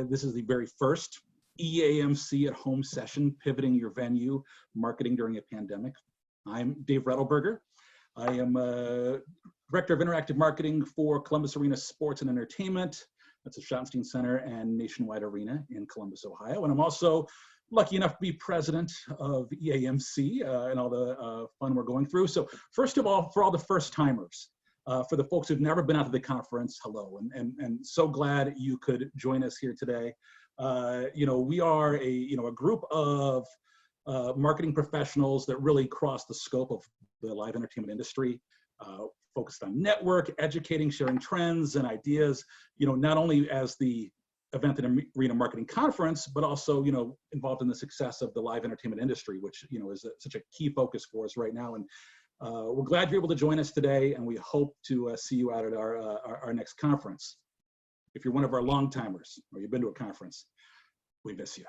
This is the very first EAMC at home session, pivoting your venue, marketing during a pandemic. I'm Dave Rettelberger. I am Director of Interactive Marketing for Columbus Arena Sports and Entertainment. That's a Schottenstein Center and Nationwide Arena in Columbus, Ohio. And I'm also lucky enough to be president of EAMC and all the fun we're going through. So first of all, for all the first timers, for the folks who've never been out to the conference, hello, and so glad you could join us here today. We are a group of marketing professionals that really cross the scope of the live entertainment industry, focused on network, educating, sharing trends and ideas, not only as the event and arena marketing conference, but also, involved in the success of the live entertainment industry, which, is such a key focus for us right now. And we're glad you're able to join us today, and we hope to see you out at our next conference. If you're one of our long timers or you've been to a conference, we miss you.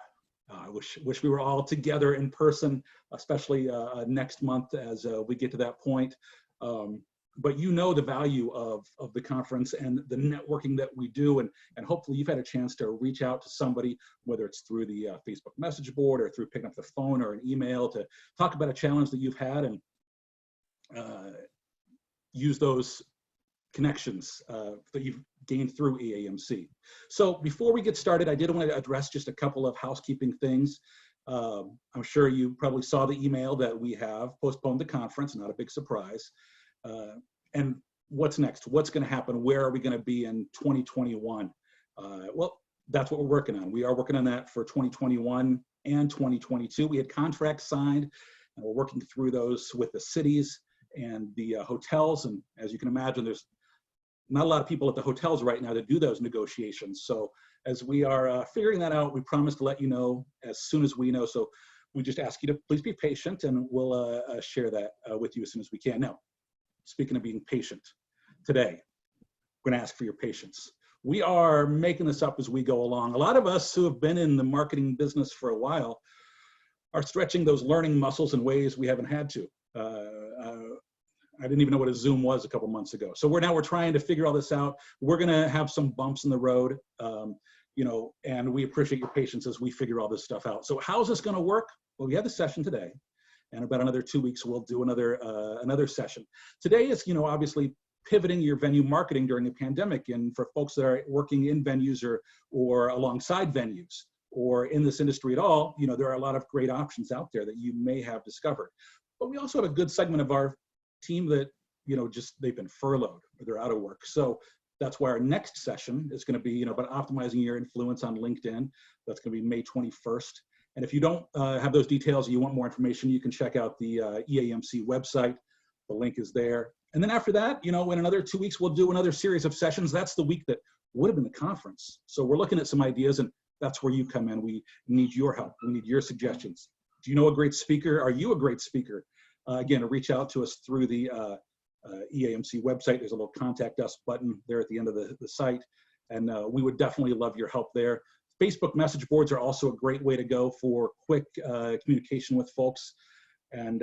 I wish we were all together in person, especially next month as we get to that point. But the value of the conference and the networking that we do, and hopefully you've had a chance to reach out to somebody, whether it's through the Facebook message board or through picking up the phone or an email to talk about a challenge that you've had, and use those connections that you've gained through EAMC. So before we get started, I did want to address just a couple of housekeeping things. I'm sure you probably saw the email that we have postponed the conference, not a big surprise. And what's next? What's going to happen? Where are we going to be in 2021? Well, that's what we're working on. We are working on that for 2021 and 2022. We had contracts signed, and we're working through those with the cities and the hotels. And as you can imagine, there's not a lot of people at the hotels right now to do those negotiations. So as we are figuring that out, we promise to let you know as soon as we know. So we just ask you to please be patient, and we'll share that with you as soon as we can. Now, speaking of being patient, today, we're gonna ask for your patience. We are making this up as we go along. A lot of us who have been in the marketing business for a while are stretching those learning muscles in ways we haven't had to. I didn't even know what a Zoom was a couple months ago. So we're trying to figure all this out. We're gonna have some bumps in the road, and we appreciate your patience as we figure all this stuff out. So how's this gonna work? Well, we have the session today, and about another 2 weeks, we'll do another session. Today is, obviously pivoting your venue marketing during the pandemic. And for folks that are working in venues or alongside venues or in this industry at all, there are a lot of great options out there that you may have discovered. But we also have a good segment of our team that, they've been furloughed or they're out of work. So that's why our next session is going to be, about optimizing your influence on LinkedIn. That's going to be May 21st. And if you don't have those details, you want more information, you can check out the EAMC website. The link is there. And then after that, in another 2 weeks, we'll do another series of sessions. That's the week that would have been the conference. So we're looking at some ideas, and that's where you come in. We need your help. We need your suggestions. Do you know a great speaker? Are you a great speaker? Again, reach out to us through the EAMC website. There's a little contact us button there at the end of the site. And we would definitely love your help there. Facebook message boards are also a great way to go for quick communication with folks. And,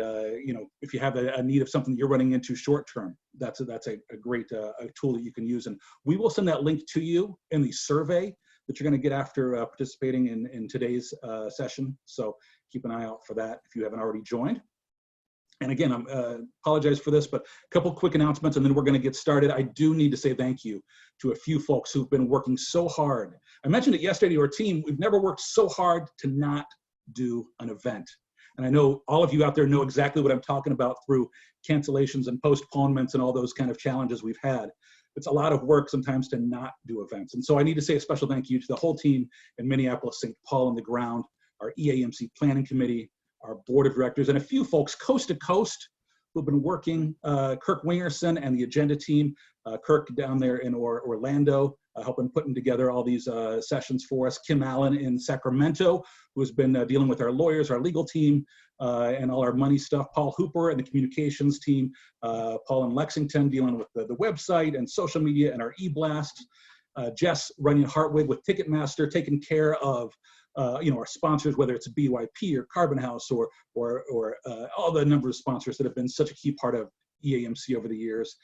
if you have a need of something that you're running into short term, that's a great tool that you can use. And we will send that link to you in the survey that you're going to get after participating in today's session. So keep an eye out for that if you haven't already joined. And again, I apologize for this, but a couple quick announcements, and then we're going to get started. I do need to say thank you to a few folks who've been working so hard. I mentioned it yesterday to our team. We've never worked so hard to not do an event. And I know all of you out there know exactly what I'm talking about through cancellations and postponements and all those kind of challenges we've had. It's a lot of work sometimes to not do events. And so I need to say a special thank you to the whole team in Minneapolis, St. Paul on the ground, our EAMC planning committee, our board of directors, and a few folks coast to coast who've been working, Kirk Wingerson and the agenda team, Kirk down there in Orlando, helping putting together all these sessions for us, Kim Allen in Sacramento, who has been dealing with our lawyers, our legal team, and all our money stuff, Paul Hooper and the communications team, Paul in Lexington dealing with the website and social media and our e-blast, Jess running Hartwig with Ticketmaster, taking care of our sponsors, whether it's BYP or Carbon House or all the number of sponsors that have been such a key part of EAMC over the years.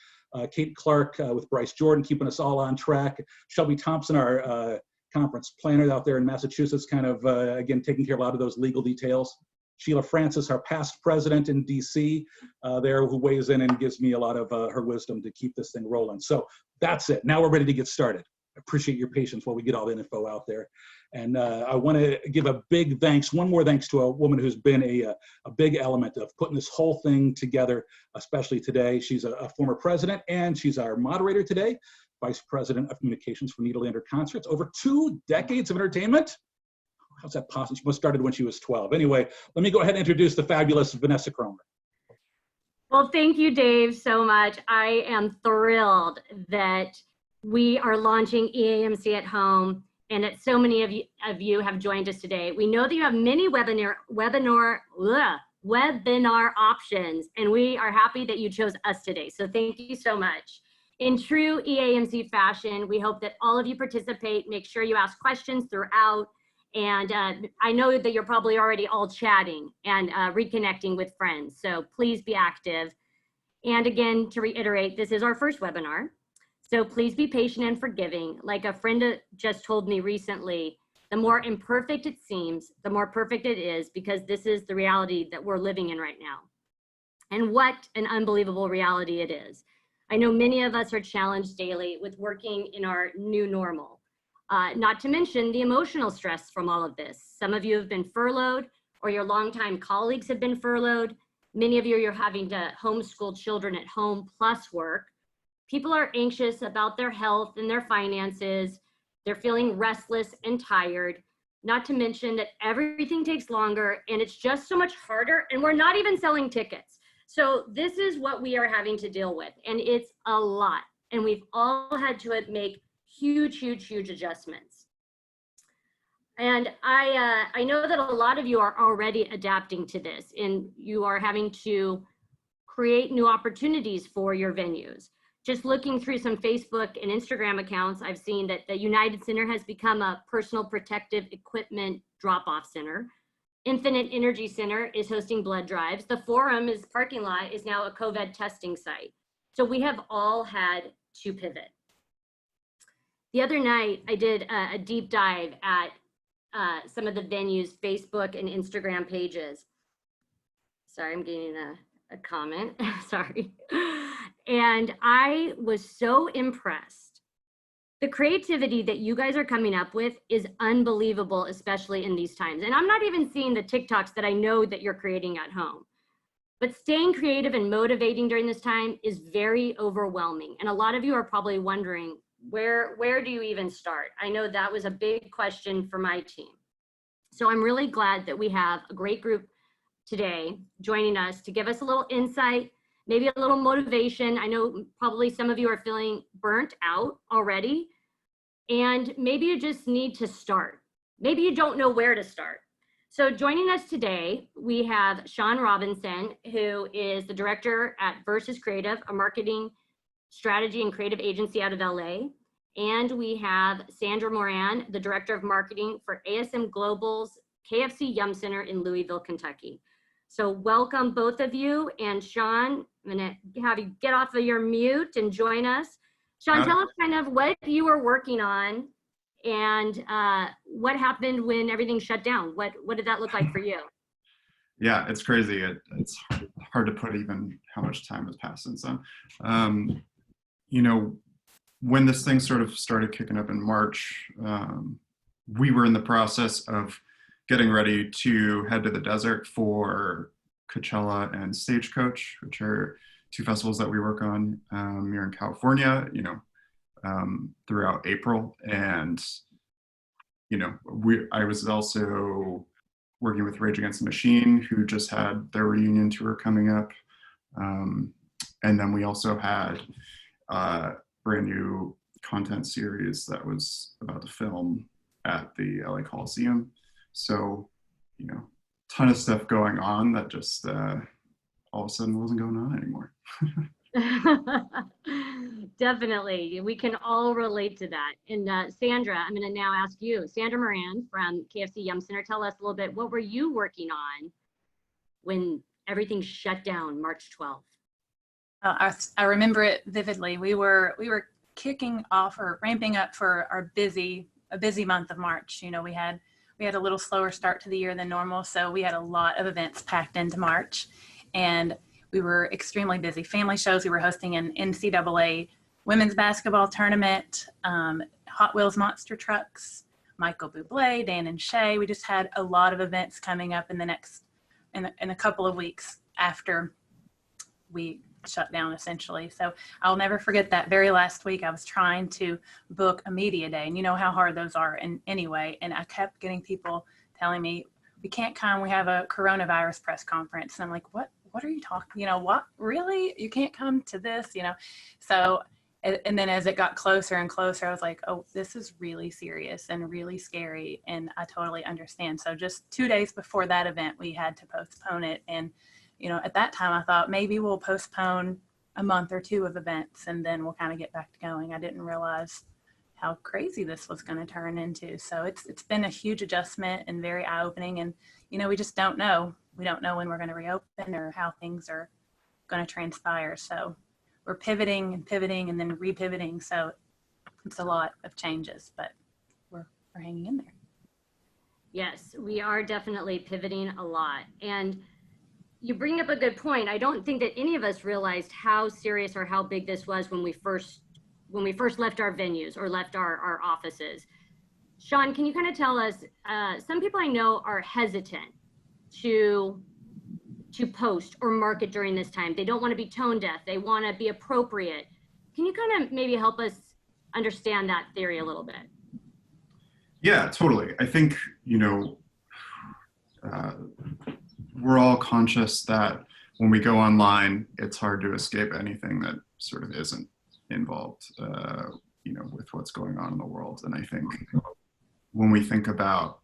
Kate Clark with Bryce Jordan, keeping us all on track. Shelby Thompson, our conference planner out there in Massachusetts, kind of, again, taking care of a lot of those legal details. Sheila Francis, our past president in DC there, who weighs in and gives me a lot of her wisdom to keep this thing rolling. So that's it. Now we're ready to get started. I appreciate your patience while we get all the info out there. And I want to give a big thanks, one more thanks to a woman who's been a big element of putting this whole thing together, especially today. She's a former president, and she's our moderator today, Vice President of Communications for Nederlander Concerts. Over 2 decades of entertainment. How's that possible? She must have started when she was 12. Anyway, let me go ahead and introduce the fabulous Vanessa Kromer. Well, thank you, Dave, so much. I am thrilled that we are launching EAMC at home, and that so many of you have joined us today. We know that you have many webinar options, and we are happy that you chose us today. So thank you so much. In true EAMC fashion, we hope that all of you participate. Make sure you ask questions throughout. And I know that you're probably already all chatting and reconnecting with friends. So please be active. And again, to reiterate, this is our first webinar. So please be patient and forgiving. Like a friend just told me recently, the more imperfect it seems, the more perfect it is, because this is the reality that we're living in right now. And what an unbelievable reality it is. I know many of us are challenged daily with working in our new normal. Not to mention the emotional stress from all of this. Some of you have been furloughed, or your longtime colleagues have been furloughed. Many of you are having to homeschool children at home plus work. People are anxious about their health and their finances. They're feeling restless and tired, not to mention that everything takes longer and it's just so much harder, and we're not even selling tickets. So this is what we are having to deal with, and it's a lot. And we've all had to make huge adjustments. And I know that a lot of you are already adapting to this, and you are having to create new opportunities for your venues. Just looking through some Facebook and Instagram accounts, I've seen that the United Center has become a personal protective equipment drop-off center. Infinite Energy Center is hosting blood drives. The Forum's parking lot is now a COVID testing site. So we have all had to pivot. The other night, I did a deep dive at some of the venues' Facebook and Instagram pages. Sorry, I'm getting a comment, sorry. And I was so impressed. The creativity that you guys are coming up with is unbelievable, especially in these times. And I'm not even seeing the TikToks that I know that you're creating at home. But staying creative and motivating during this time is very overwhelming. And a lot of you are probably wondering, where do you even start? I know that was a big question for my team. So I'm really glad that we have a great group today joining us to give us a little insight, maybe a little motivation. I know probably some of you are feeling burnt out already, and maybe you just need to start. Maybe you don't know where to start. So joining us today, we have Sean Robinson, who is the director at Versus Creative, a marketing strategy and creative agency out of LA. And we have Sandra Moran, the director of marketing for ASM Global's KFC Yum Center in Louisville, Kentucky. So welcome both of you. And Sean, I'm gonna have you get off of your mute and join us. Sean, tell us kind of what you were working on and what happened when everything shut down. What did that look like for you? Yeah, it's crazy. It's hard to put even how much time has passed since then. You know, when this thing sort of started kicking up in March, we were in the process of getting ready to head to the desert for Coachella and Stagecoach, which are 2 festivals that we work on here in California, you know, throughout April. And, you know, I was also working with Rage Against the Machine, who just had their reunion tour coming up. And then we also had a brand new content series that was about to film at the LA Coliseum. So, you know, ton of stuff going on that just all of a sudden wasn't going on anymore. Definitely, we can all relate to that. And Sandra, I'm going to now ask you, Sandra Moran from KFC Yum Center, tell us a little bit, what were you working on when everything shut down March 12th? I remember it vividly. We were kicking off or ramping up for our busy a busy month of March. You know, we had a little slower start to the year than normal, so we had a lot of events packed into March, and we were extremely busy. Family shows. We were hosting an NCAA women's basketball tournament, Hot Wheels monster trucks, Michael Bublé, Dan and Shay. We just had a lot of events coming up in a couple of weeks after we shut down, essentially. So I'll never forget that very last week I was trying to book a media day, and you know how hard those are anyway. And I kept getting people telling me, we can't come, we have a coronavirus press conference. And I'm like, what are you talking, you know, what, really? You can't come to this, you know? So, and then as it got closer and closer, I was like, oh, this is really serious and really scary. And I totally understand. So just 2 days before that event, we had to postpone it. And you know, at that time I thought maybe we'll postpone a month or two of events and then we'll kind of get back to going. I didn't realize how crazy this was going to turn into. So it's been a huge adjustment and very eye-opening. And, you know, we just don't know. We don't know when we're going to reopen or how things are going to transpire. So we're pivoting and then re-pivoting. So it's a lot of changes, but we're hanging in there. Yes, we are definitely pivoting a lot. And you bring up a good point. I don't think that any of us realized how serious or how big this was when we first left our venues or left our offices. Sean, can you kind of tell us, some people I know are hesitant to post or market during this time. They don't want to be tone deaf. They want to be appropriate. Can you kind of maybe help us understand that theory a little bit? Yeah, totally. I think, you know, we're all conscious that when we go online, it's hard to escape anything that sort of isn't involved, you know, with what's going on in the world. And I think when we think about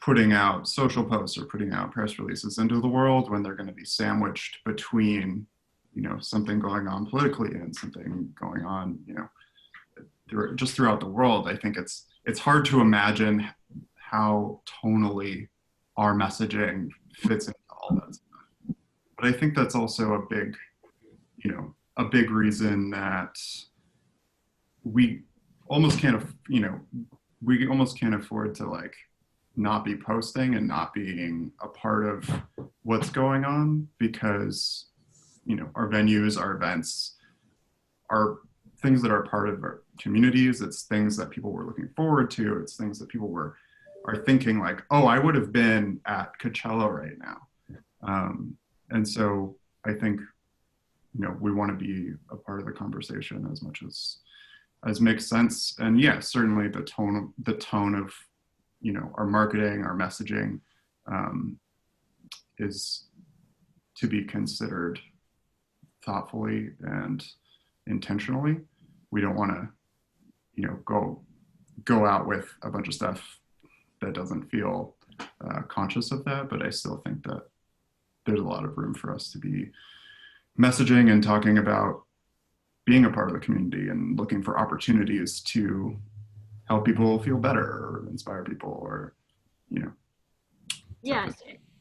putting out social posts or putting out press releases into the world, when they're going to be sandwiched between, you know, something going on politically and something going on, you know, just throughout the world, I think it's hard to imagine how tonally our messaging fits into all that stuff. But I think that's also a big, you know, a big reason that we almost can't, you know, we almost can't afford to like not be posting and not being a part of what's going on, because, you know, our venues, our events are things that are part of our communities. It's things that people were looking forward to. It's things that people are thinking like, oh, I would have been at Coachella right now. And so I think, you know, we want to be a part of the conversation as much as makes sense. And yeah, certainly the tone of, you know, our marketing, our messaging, is to be considered thoughtfully and intentionally. We don't want to, you know, go out with a bunch of stuff that doesn't feel conscious of that, but I still think that there's a lot of room for us to be messaging and talking about being a part of the community and looking for opportunities to help people feel better or inspire people, or, you know. Yes,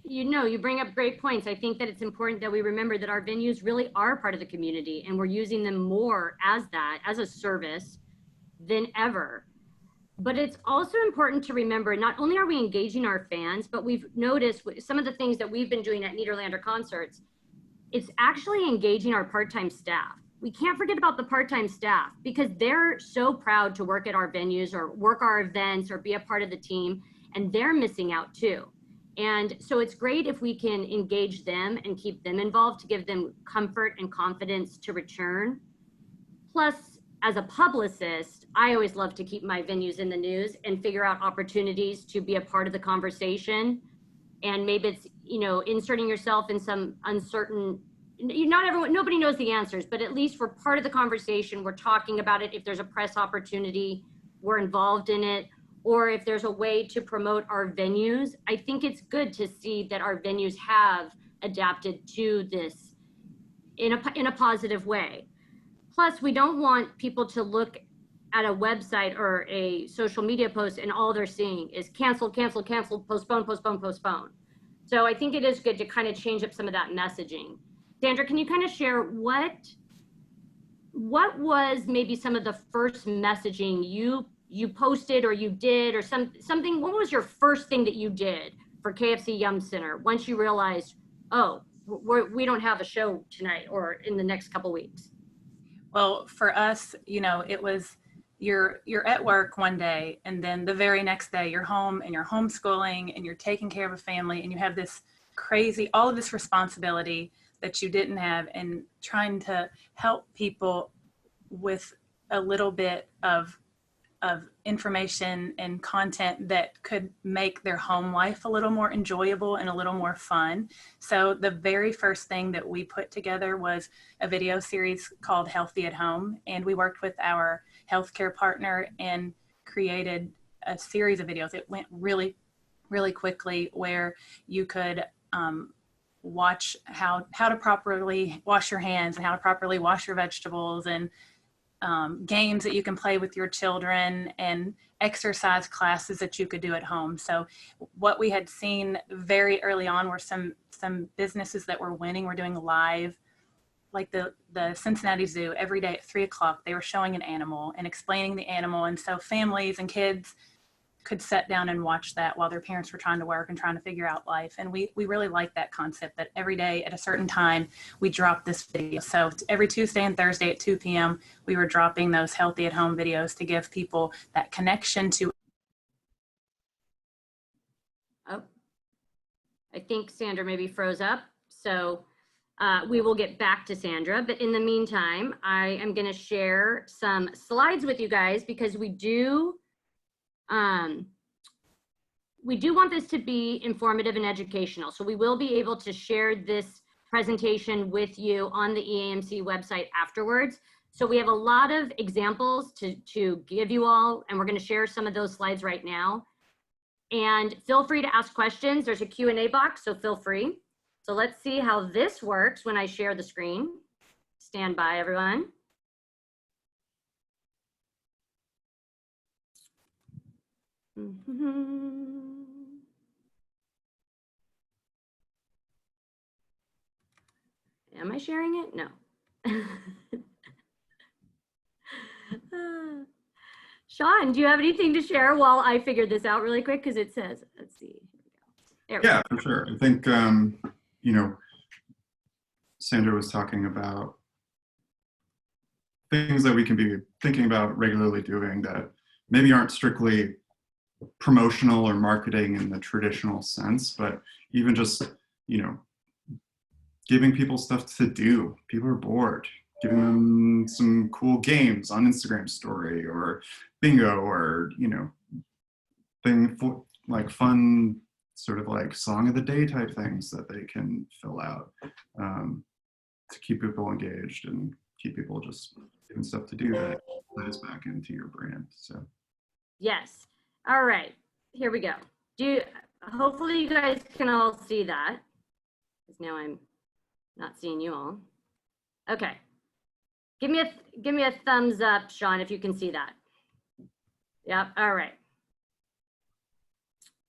you know, you bring up great points. I think that it's important that we remember that our venues really are part of the community, and we're using them more as that, as a service than ever. But it's also important to remember, not only are we engaging our fans, but we've noticed some of the things that we've been doing at Nederlander concerts, it's actually engaging our part-time staff. We can't forget about the part-time staff, because they're so proud to work at our venues or work our events or be a part of the team, and they're missing out too. And so it's great if we can engage them and keep them involved to give them comfort and confidence to return. Plus, as a publicist, I always love to keep my venues in the news and figure out opportunities to be a part of the conversation. And maybe it's, you know, inserting yourself in some uncertain, nobody knows the answers, but at least we're part of the conversation. We're talking about it. If there's a press opportunity, we're involved in it. Or if there's a way to promote our venues, I think it's good to see that our venues have adapted to this in a positive way. Plus, we don't want people to look at a website or a social media post and all they're seeing is cancel, cancel, cancel, postpone, postpone, postpone. So I think it is good to kind of change up some of that messaging. Sandra, can you kind of share what was maybe some of the first messaging you you posted or you did or something. What was your first thing that you did for KFC Yum Center once you realized, oh, we don't have a show tonight or in the next couple weeks? Well, for us, you know, it was you're at work one day and then the very next day you're home and you're homeschooling and you're taking care of a family and you have this crazy, all of this responsibility that you didn't have, and trying to help people with a little bit of information and content that could make their home life a little more enjoyable and a little more fun. So the very first thing that we put together was a video series called Healthy at Home. And we worked with our healthcare partner and created a series of videos. It went really, really quickly, where you could watch how to properly wash your hands and how to properly wash your vegetables, and games that you can play with your children, and exercise classes that you could do at home. So what we had seen very early on were some businesses that were winning, were doing live, like the Cincinnati Zoo. Every day at 3 o'clock, they were showing an animal and explaining the animal. And so families and kids could sit down and watch that while their parents were trying to work and trying to figure out life. And we really like that concept, that every day at a certain time, we drop this video. So every Tuesday and Thursday at 2 p.m., we were dropping those Healthy at Home videos to give people that connection to. Oh, I think Sandra maybe froze up. So we will get back to Sandra. But in the meantime, I am going to share some slides with you guys, because we do want this to be informative and educational. So we will be able to share this presentation with you on the EAMC website afterwards. So we have a lot of examples to give you all, and we're going to share some of those slides right now. And feel free to ask questions. There's a Q&A box, so feel free. So let's see how this works when I share the screen. Stand by, everyone. Am I sharing it? No. Sean, do you have anything to share while I figure this out really quick? Because it says, let's see. Here we go. Yeah, for sure. I think, you know, Sandra was talking about things that we can be thinking about regularly doing that maybe aren't strictly promotional or marketing in the traditional sense, but even just, you know, giving people stuff to do. People are bored. Giving them some cool games on Instagram story or bingo, or, you know, like fun sort of like song of the day type things that they can fill out to keep people engaged and keep people just doing stuff to do that plays back into your brand. So yes. All right, here we go. Hopefully you guys can all see that, because now I'm not seeing you all. Okay. Give me a thumbs up, Sean, if you can see that. Yep, all right.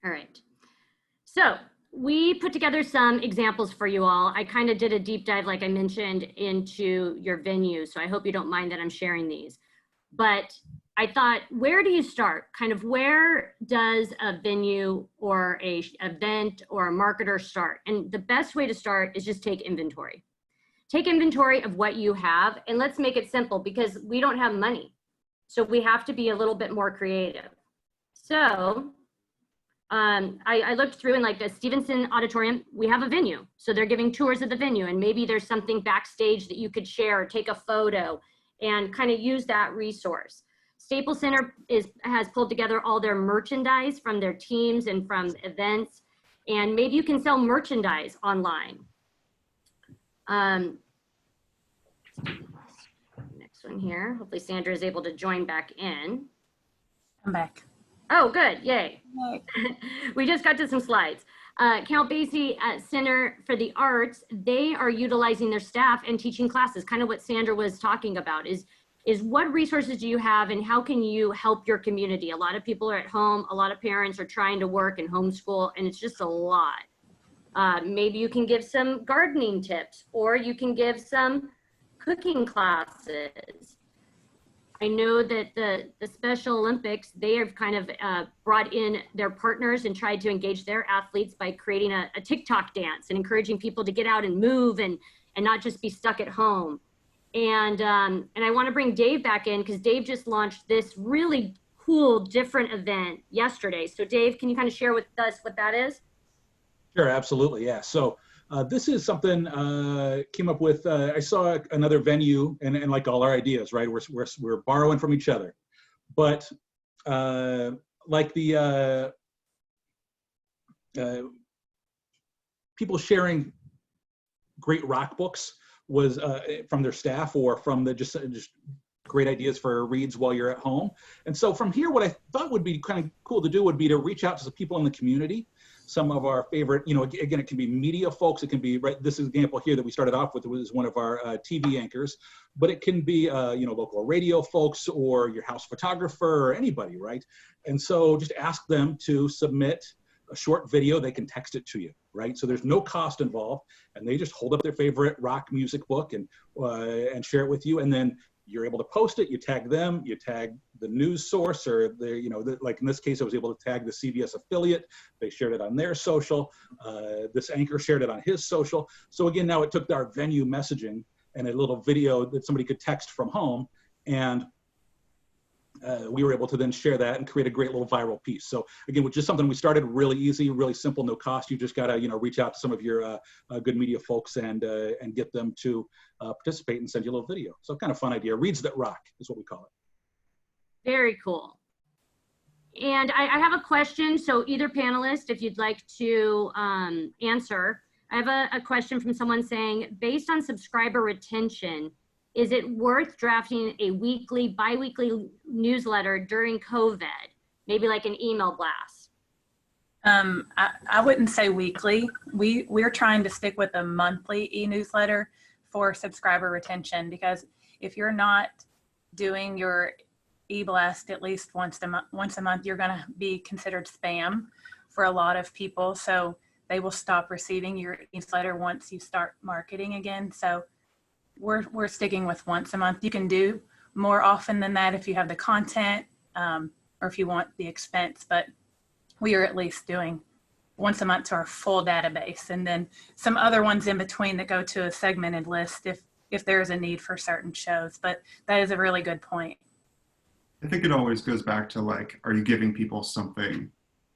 All right. So we put together some examples for you all. I kind of did a deep dive, like I mentioned, into your venue. So I hope you don't mind that I'm sharing these. But I thought, where do you start? Kind of where does a venue or a event or a marketer start? And the best way to start is just take inventory. Take inventory of what you have, and let's make it simple, because we don't have money. So we have to be a little bit more creative. So I looked through, and like the Stevenson Auditorium, we have a venue. So they're giving tours of the venue, and maybe there's something backstage that you could share or take a photo and kind of use that resource. Staples Center has pulled together all their merchandise from their teams and from events, and maybe you can sell merchandise online. Next one here. Hopefully Sandra is able to join back in. I'm back. Oh, good. Yay. We just got to some slides. Count Basie Center for the Arts, they are utilizing their staff and teaching classes. Kind of what Sandra was talking about is what resources do you have and how can you help your community? A lot of people are at home. A lot of parents are trying to work and homeschool, and it's just a lot. Maybe you can give some gardening tips, or you can give some cooking classes. I know that the Special Olympics, they have kind of brought in their partners and tried to engage their athletes by creating a TikTok dance and encouraging people to get out and move and not just be stuck at home. And I want to bring Dave back in because Dave just launched this really cool, different event yesterday. So Dave, can you kind of share with us what that is? Sure, absolutely, yeah. So this is something came up with. I saw another venue, and like all our ideas, right? We're borrowing from each other, but like the people sharing great rock books was from their staff or from the just great ideas for reads while you're at home. And so from here, what I thought would be kind of cool to do would be to reach out to some people in the community. Some of our favorite, you know, again, it can be media folks. It can be, right, this example here that we started off with was one of our TV anchors, but it can be, you know, local radio folks or your house photographer or anybody, right? And so just ask them to submit a short video. They can text it to you, right? So there's no cost involved, and they just hold up their favorite rock music book and share it with you. And then you're able to post it, you tag them, you tag the news source, or the, you know, like in this case, I was able to tag the CBS affiliate. They shared it on their social. This anchor shared it on his social. So again, now it took our venue messaging and a little video that somebody could text from home, and we were able to then share that and create a great little viral piece. So again, which is something we started really easy, really simple, no cost. You just gotta, you know, reach out to some of your good media folks and get them to participate and send you a little video. So kind of fun idea. Reads that rock is what we call it. Very cool. And I have a question. So either panelist, if you'd like to answer, I have a question from someone saying, based on subscriber retention, is it worth drafting a weekly, bi-weekly newsletter during COVID? Maybe like an email blast? I wouldn't say weekly. We're trying to stick with a monthly e-newsletter for subscriber retention, because if you're not doing your e-blast at least once a month, you're going to be considered spam for a lot of people. So they will stop receiving your newsletter once you start marketing again. So we're sticking with once a month. You can do more often than that if you have the content or if you want the expense, but we are at least doing once a month to our full database, and then some other ones in between that go to a segmented list if there's a need for certain shows. But that is a really good point. I think it always goes back to, like, are you giving people something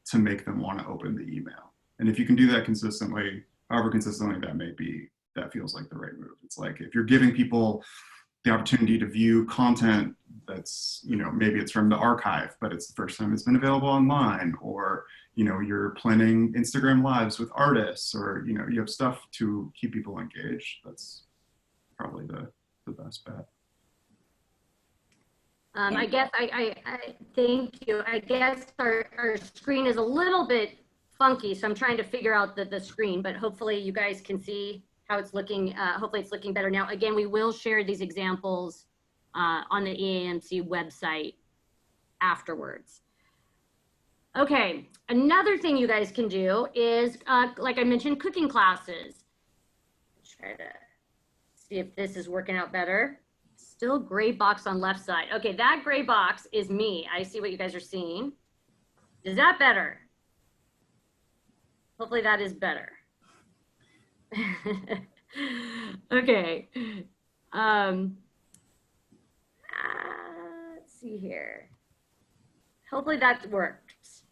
to make them want to open the email? And if you can do that consistently, however consistently that may be, that feels like the right move. It's like, if you're giving people the opportunity to view content that's, you know, maybe it's from the archive, but it's the first time it's been available online, or, you know, you're planning Instagram lives with artists, or, you know, you have stuff to keep people engaged, that's probably the best bet. I guess I thank you. I guess our screen is a little bit funky, so I'm trying to figure out the screen, but hopefully you guys can see how it's looking. Hopefully it's looking better now. Again, we will share these examples on the EAMC website afterwards. Okay, another thing you guys can do is, like I mentioned, cooking classes. Try to see if this is working out better. Still gray box on left side. Okay, that gray box is me. I see what you guys are seeing. Is that better? Hopefully that is better. Okay. Let's see here. Hopefully that works.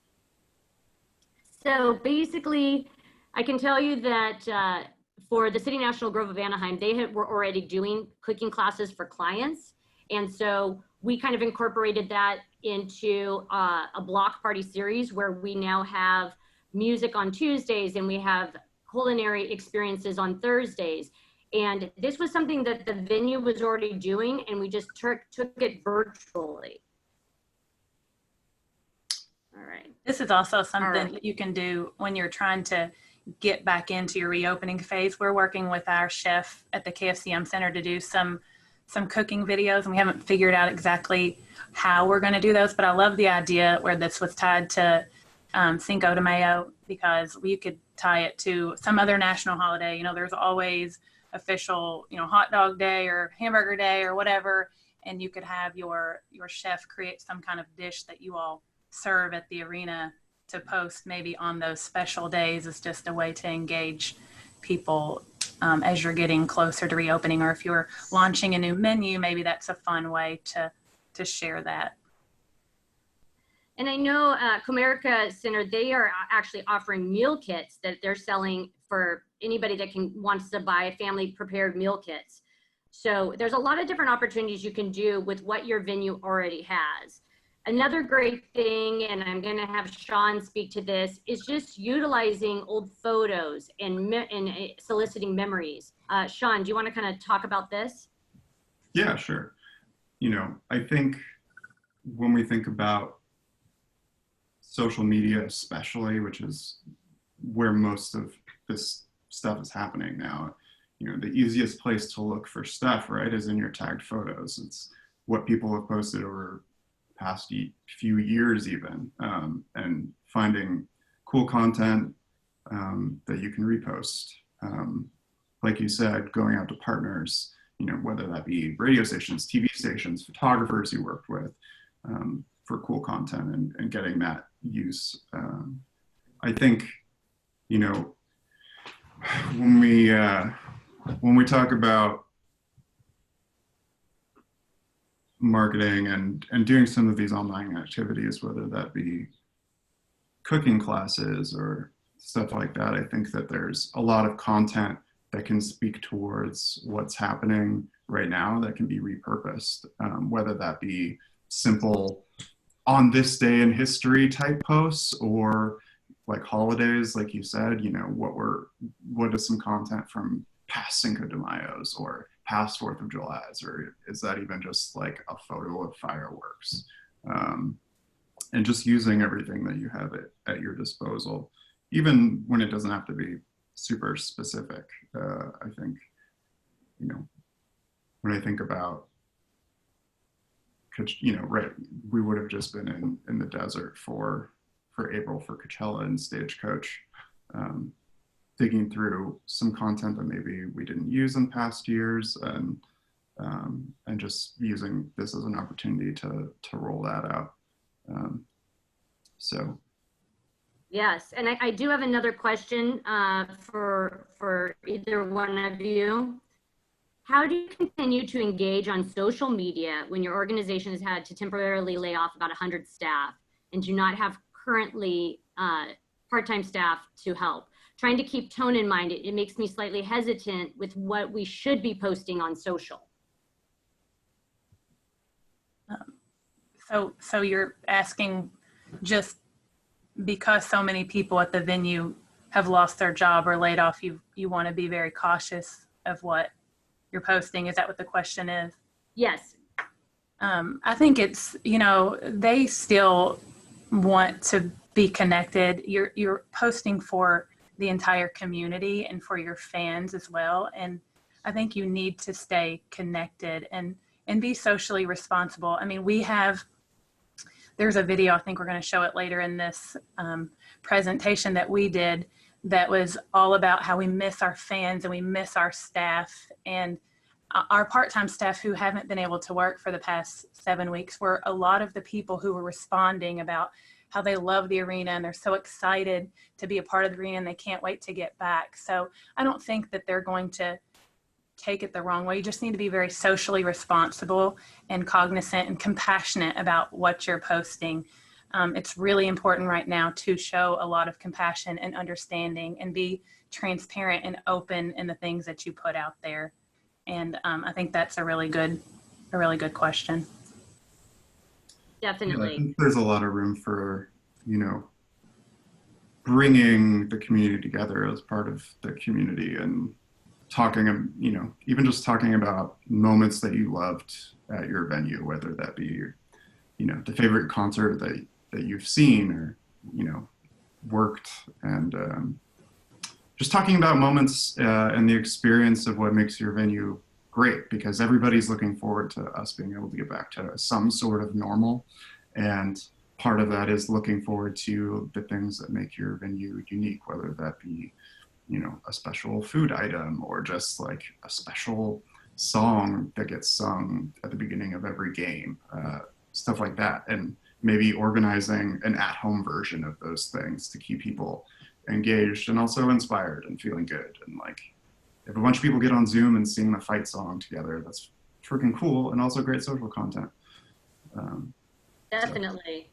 So basically, I can tell you that for the City National Grove of Anaheim, they were already doing cooking classes for clients. And so we kind of incorporated that into a block party series where we now have music on Tuesdays and we have culinary experiences on Thursdays. And this was something that the venue was already doing, and we just took it virtually. All right. This is also something that you can do when you're trying to get back into your reopening phase. We're working with our chef at the KFCM Center to do some cooking videos, and we haven't figured out exactly how we're going to do those, but I love the idea where this was tied to Cinco de Mayo, because we could tie it to some other national holiday. You know, there's always official, you know, hot dog day or hamburger day or whatever, and you could have your chef create some kind of dish that you all serve at the arena to post maybe on those special days is just a way to engage people as you're getting closer to reopening, or if you're launching a new menu, maybe that's a fun way to share that. And I know Comerica Center, they are actually offering meal kits that they're selling for anybody that wants to buy family prepared meal kits. So there's a lot of different opportunities you can do with what your venue already has. Another great thing, and I'm going to have Sean speak to this, is just utilizing old photos and soliciting memories. Sean, do you want to kind of talk about this? Yeah, sure. You know, I think when we think about social media especially, which is where most of this stuff is happening now, you know, the easiest place to look for stuff, right, is in your tagged photos. It's what people have posted over past few years even, and finding cool content that you can repost. Like you said, going out to partners, you know, whether that be radio stations, TV stations, photographers you worked with, for cool content and getting that use. I think, you know, when we talk about marketing and doing some of these online activities, whether that be cooking classes or stuff like that, I think that there's a lot of content that can speak towards what's happening right now that can be repurposed, whether that be simple on this day in history type posts, or like holidays, like you said, you know, what is some content from past Cinco de Mayos or past 4th of July's, or is that even just like a photo of fireworks? And just using everything that you have at your disposal, even when it doesn't have to be super specific. I think, you know, when I think about, you know, right, we would have just been in the desert for April for Coachella and Stagecoach, digging through some content that maybe we didn't use in past years, and just using this as an opportunity to roll that out. So. Yes, and I do have another question for either one of you. How do you continue to engage on social media when your organization has had to temporarily lay off about 100 staff and do not have currently part-time staff to help? Trying to keep tone in mind, it makes me slightly hesitant with what we should be posting on social. So you're asking, just because so many people at the venue have lost their job or laid off, you want to be very cautious of what you're posting. Is that what the question is? Yes. I think it's, you know, they still want to be connected. You're posting for the entire community and for your fans as well. And I think you need to stay connected and be socially responsible. I mean, there's a video, I think we're going to show it later in this presentation that we did, that was all about how we miss our fans and we miss our staff. And our part-time staff who haven't been able to work for the past 7 weeks were a lot of the people who were responding about how they love the arena and they're so excited to be a part of the arena and they can't wait to get back. So I don't think that they're going to take it the wrong way. You just need to be very socially responsible and cognizant and compassionate about what you're posting. It's really important right now to show a lot of compassion and understanding and be transparent and open in the things that you put out there. And I think that's a really good question. Definitely. Yeah, I think there's a lot of room for, you know, bringing the community together as part of the community and talking, you know, even just talking about moments that you loved at your venue, whether that be, you know, the favorite concert that you've seen or, you know, worked, and just talking about moments and the experience of what makes your venue great, because everybody's looking forward to us being able to get back to some sort of normal. And part of that is looking forward to the things that make your venue unique, whether that be, you know, a special food item or just like a special song that gets sung at the beginning of every game, stuff like that. And maybe organizing an at-home version of those things to keep people engaged and also inspired and feeling good. And like, if a bunch of people get on Zoom and sing the fight song together, that's freaking cool and also great social content. Definitely.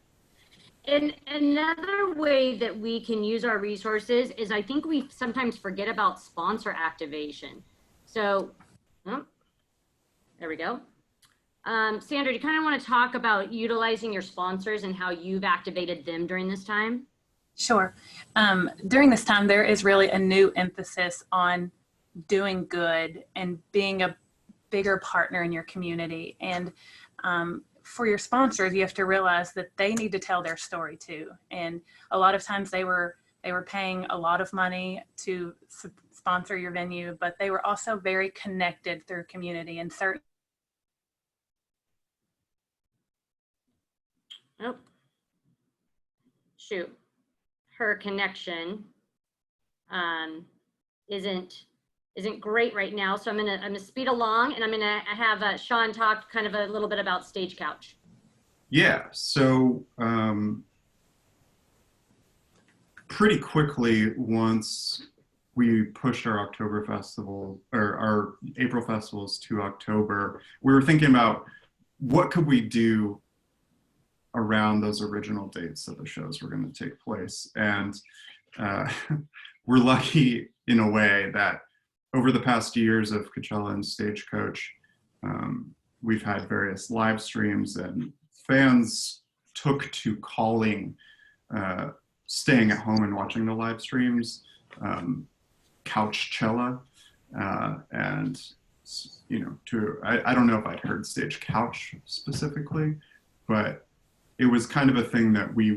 And another way that we can use our resources is, I think we sometimes forget about sponsor activation. So, oh, there we go. Sandra, do you kind of want to talk about utilizing your sponsors and how you've activated them during this time? Sure. During this time, there is really a new emphasis on doing good and being a bigger partner in your community. And for your sponsors, you have to realize that they need to tell their story too. And a lot of times they were paying a lot of money to sponsor your venue, but they were also very connected through community and certain. Oh, shoot. Her connection isn't great right now, so I'm gonna speed along, and I'm gonna have Sean talk kind of a little bit about Stage Couch. Yeah, so pretty quickly, once we pushed our October festival or our April festivals to October, we were thinking about what could we do around those original dates that the shows were going to take place. And we're lucky in a way that over the past years of Coachella and Stagecoach, we've had various live streams, and fans took to calling staying at home and watching the live streams Couchella, and you know, I don't know if I'd heard Stage Couch specifically, but it was kind of a thing that we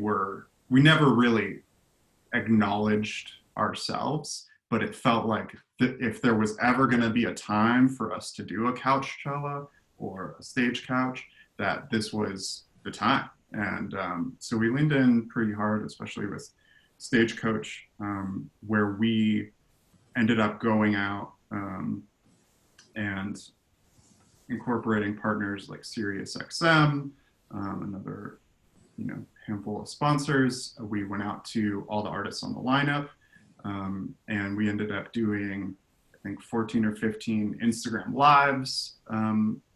never really acknowledged ourselves, but it felt like if there was ever going to be a time for us to do a Couchella or a Stage Couch, that this was the time. And so we leaned in pretty hard, especially with Stagecoach, where we ended up going out and incorporating partners like SiriusXM, another handful of sponsors. We went out to all the artists on the lineup, and we ended up doing, I think, 14 or 15 Instagram lives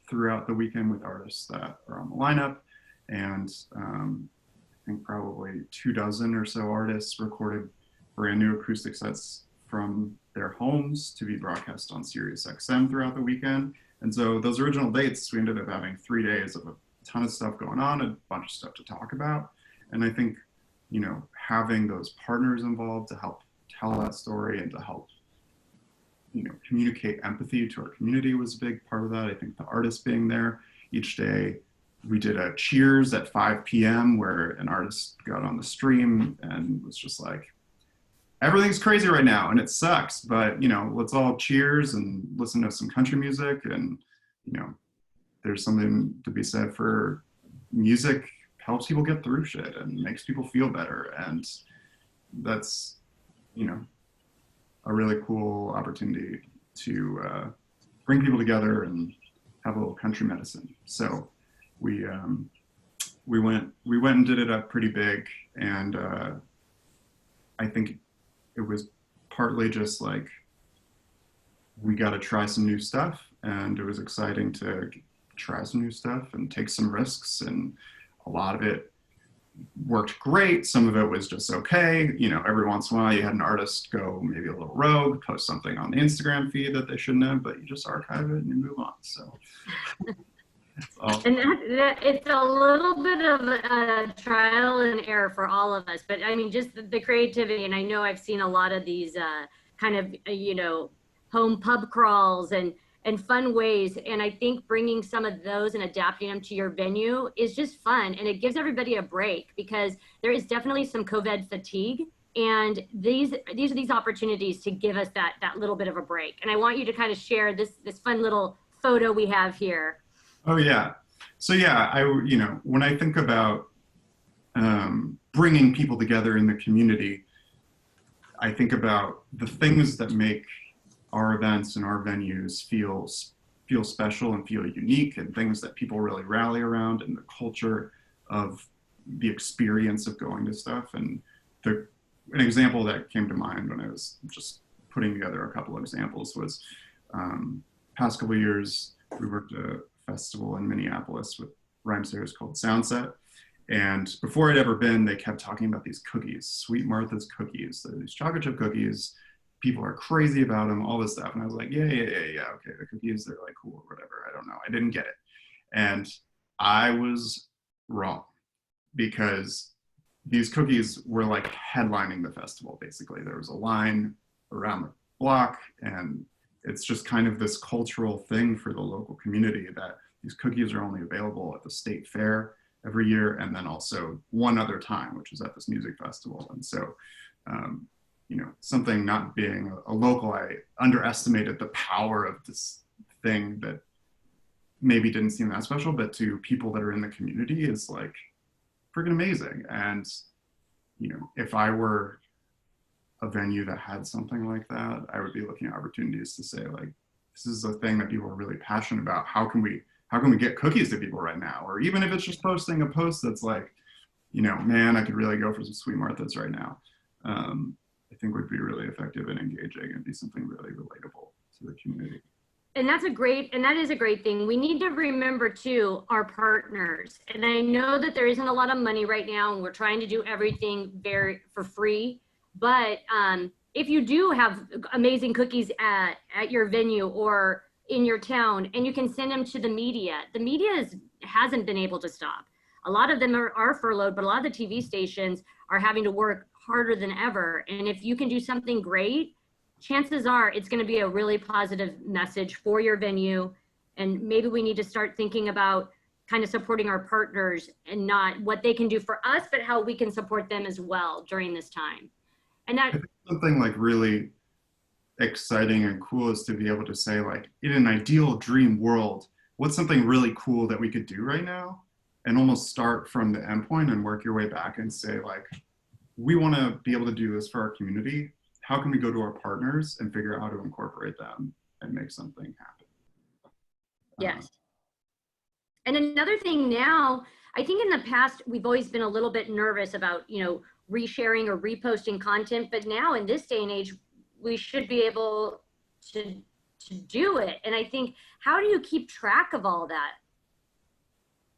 throughout the weekend with artists that are on the lineup. And I think probably 24 or so artists recorded brand new acoustic sets from their homes to be broadcast on SiriusXM throughout the weekend. And so those original dates, we ended up having 3 days of a ton of stuff going on, a bunch of stuff to talk about. And I think, having those partners involved to help tell that story and to help, communicate empathy to our community was a big part of that. I think the artists being there each day. We did a cheers at 5 p.m. where an artist got on the stream and was just like, everything's crazy right now and it sucks, but let's all cheers and listen to some country music. And there's something to be said for music helps people get through shit and makes people feel better. And that's, a really cool opportunity to bring people together and have a little country medicine. So we went and did it up pretty big. And I think it was partly just like, we got to try some new stuff. And it was exciting to try some new stuff and take some risks, and a lot of it worked great. Some of it was just okay. Every once in a while you had an artist go maybe a little rogue, post something on the Instagram feed that they shouldn't have, but you just archive it and you move on. So and it's a little bit of a trial and error for all of us, but I mean, just the creativity. And I know I've seen a lot of these kind of home pub crawls and fun ways. And I think bringing some of those and adapting them to your venue is just fun. And it gives everybody a break, because there is definitely some COVID fatigue. And these are these opportunities to give us that little bit of a break. And I want you to kind of share this fun little photo we have here. Oh yeah. So yeah, when I think about bringing people together in the community, I think about the things that make our events and our venues feel feel special and feel unique, and things that people really rally around, and the culture of the experience of going to stuff. And an example that came to mind when I was just putting together a couple of examples was past couple of years, we worked at a festival in Minneapolis with rhymesayers called Soundset. And before I'd ever been, they kept talking about these cookies, Sweet Martha's cookies. They're these chocolate chip cookies. People are crazy about them, all this stuff. And I was like, yeah, okay, the cookies, they're like cool or whatever. I don't know. I didn't get it. And I was wrong, because these cookies were like headlining the festival, basically. There was a line around the block, and it's just kind of this cultural thing for the local community that these cookies are only available at the state fair every year, and then also one other time, which is at this music festival. And so, you know, something not being a local, I underestimated the power of this thing that maybe didn't seem that special, but to people that are in the community is like freaking amazing. And, you know, if I were a venue that had something like that, I would be looking at opportunities to say, like, this is a thing that people are really passionate about. How can we get cookies to people right now? Or even if it's just posting a post that's like, you know, man, I could really go for some Sweet Martha's right now. I think would be really effective and engaging and be something really relatable to the community. And that is a great thing. We need to remember too, our partners. And I know that there isn't a lot of money right now, and we're trying to do everything for free. But if you do have amazing cookies at your venue or in your town, and you can send them to the media hasn't been able to stop. A lot of them are furloughed, but a lot of the TV stations are having to work harder than ever. And if you can do something great, chances are it's going to be a really positive message for your venue. And maybe we need to start thinking about kind of supporting our partners, and not what they can do for us, but how we can support them as well during this time. And that something like really exciting and cool is to be able to say, like, in an ideal dream world, what's something really cool that we could do right now, and almost start from the endpoint and work your way back and say, like, we want to be able to do this for our community. How can we go to our partners and figure out how to incorporate them and make something happen? Yes. And another thing now, I think in the past, we've always been a little bit nervous about, you know, resharing or reposting content, but now in this day and age, we should be able to do it. And I think, how do you keep track of all that?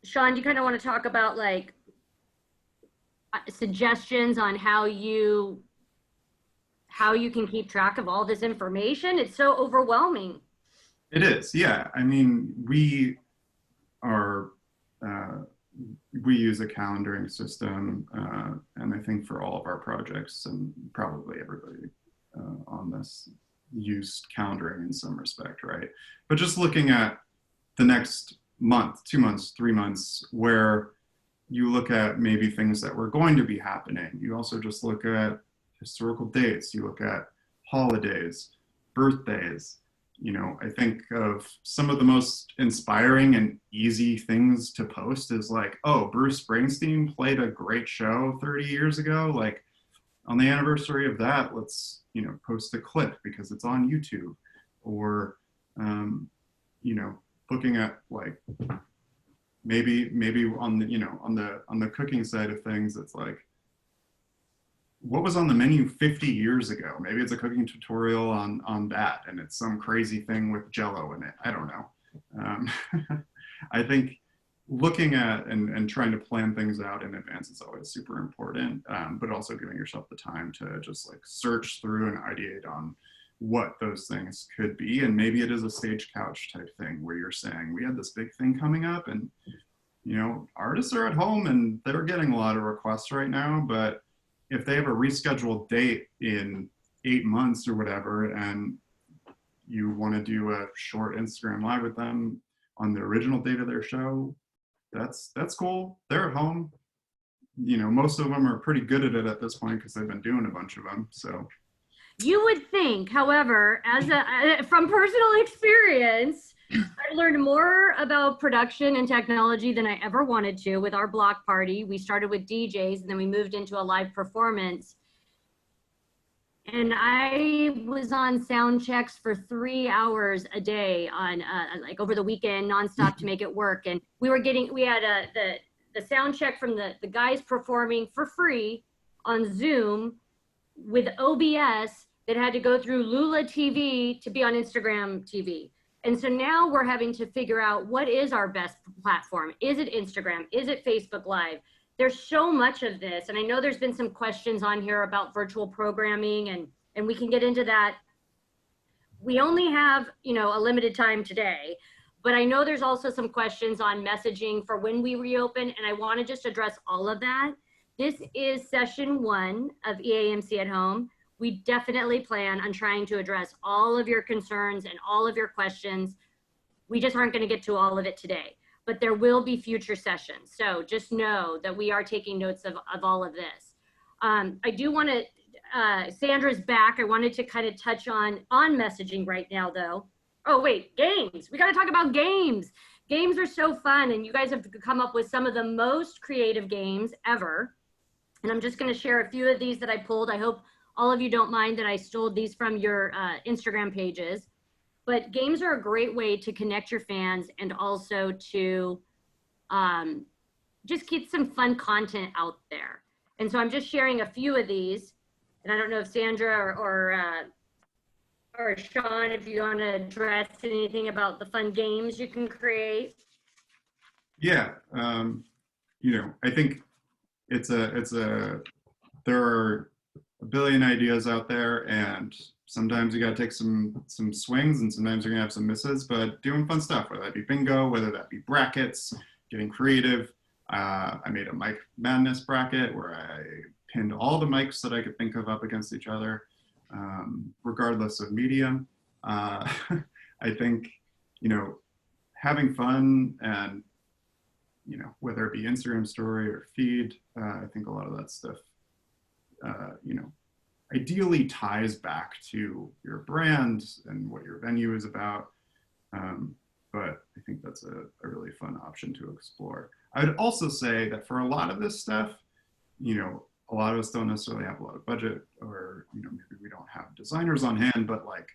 Sean, do you kind of want to talk about like suggestions on how you can keep track of all this information? It's so overwhelming. It is, yeah. I mean, we use a calendaring system, and I think for all of our projects, and probably everybody on this used calendaring in some respect, right? But just looking at the next month, 2 months, 3 months, where you look at maybe things that were going to be happening. You also just look at historical dates. You look at holidays, birthdays. You know, I think of some of the most inspiring and easy things to post is like, oh, Bruce Springsteen played a great show 30 years ago. Like, on the anniversary of that, let's, you know, post a clip because it's on YouTube. Or, you know, looking at like, maybe on the, you know, on the cooking side of things, it's like, what was on the menu 50 years ago? Maybe it's a cooking tutorial on that, and it's some crazy thing with Jell-O in it. I don't know. I think looking at and trying to plan things out in advance is always super important, but also giving yourself the time to just like search through and ideate on what those things could be. And maybe it is a stage couch type thing where you're saying, we had this big thing coming up, and, you know, artists are at home and they're getting a lot of requests right now, but if they have a rescheduled date in 8 months or whatever, and you want to do a short Instagram live with them on the original date of their show, that's cool. They're at home. You know, most of them are pretty good at it at this point because they've been doing a bunch of them. So you would think, however, from personal experience, I learned more about production and technology than I ever wanted to with our block party. We started with DJs and then we moved into a live performance. And I was on sound checks for 3 hours a day on like over the weekend nonstop to make it work. And we had the sound check from the guys performing for free on Zoom with OBS that had to go through Lula TV to be on Instagram TV. And so now we're having to figure out what is our best platform. Is it Instagram? Is it Facebook Live? There's so much of this. And I know there's been some questions on here about virtual programming, and we can get into that. We only have, you know, a limited time today, but I know there's also some questions on messaging for when we reopen, and I want to just address all of that. This is session 1 of EAMC at Home. We definitely plan on trying to address all of your concerns and all of your questions. We just aren't going to get to all of it today, but there will be future sessions. So just know that we are taking notes of all of this. I do want to, Sandra's back. I wanted to kind of touch on messaging right now though. Oh wait, games. We got to talk about games. Games are so fun, and you guys have come up with some of the most creative games ever. And I'm just going to share a few of these that I pulled. I hope all of you don't mind that I stole these from your Instagram pages. But games are a great way to connect your fans and also to just keep some fun content out there. And so I'm just sharing a few of these. And I don't know if Sandra or Sean, if you want to address anything about the fun games you can create. Yeah, you know, I think there are a billion ideas out there, and sometimes you got to take some swings, and sometimes you're gonna have some misses, but doing fun stuff, whether that be bingo, whether that be brackets, getting creative. I made a mic madness bracket where I pinned all the mics that I could think of up against each other, regardless of medium. I think, you know, having fun, and, you know, whether it be Instagram story or feed, I think a lot of that stuff, you know, ideally ties back to your brand and what your venue is about. But I think that's a really fun option to explore. I would also say that for a lot of this stuff, you know, a lot of us don't necessarily have a lot of budget, or, you know, maybe we don't have designers on hand, but like